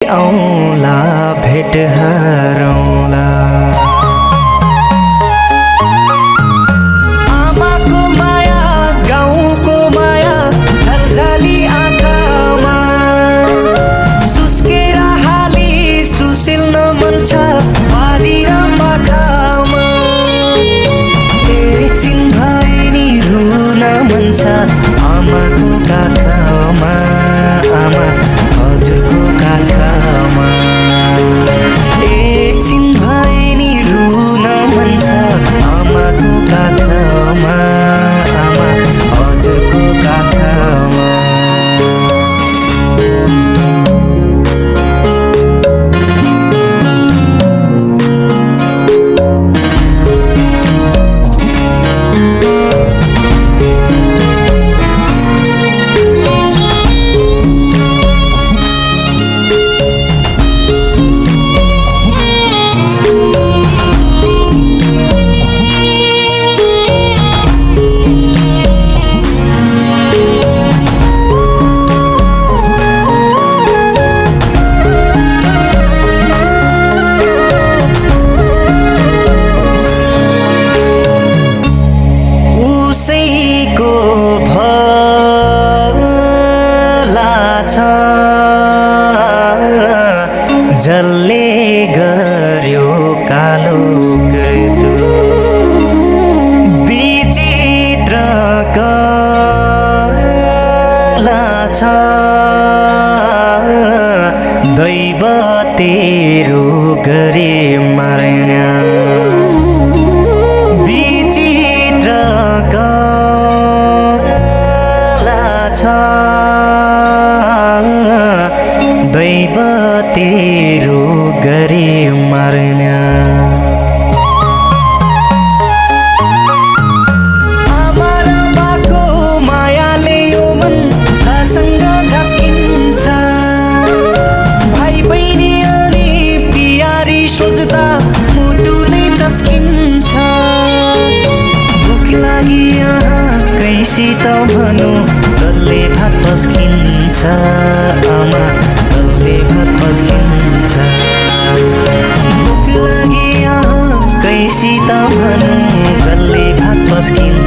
औला भेट हरौला आमाको माया गाउँको माया झलझली आँखामा सुस्केर हाली सुसिल्न मन छ बारी र पाखामा एकछिन भए नि रुन मन छ आमाको काखमा आमा हजुरको काखमा एकछिन भए नि रुन मन छ आमाको काखमा आमा हजुरको काखमा उसैको भला छ जसले गर्यो कालो कृत्य विचित्र कला छ दैव तेरो गरे मारेन विचित्र कला छ दैव तेरो गरे मार्न आमा र बाको मायाले यो मन झसँग झस्किन्छ भाइ बहिनी अनि पियारी सोच्दा मुटुले झस्किन्छ भुख लागि यहाँ कैसित भनौँ डल्ले भात पस्किन्छ आमा डल्ले भात पस्किन्छ भुख लागि यहाँ कैसित भनौँ डल्ले भात पस्किन्छ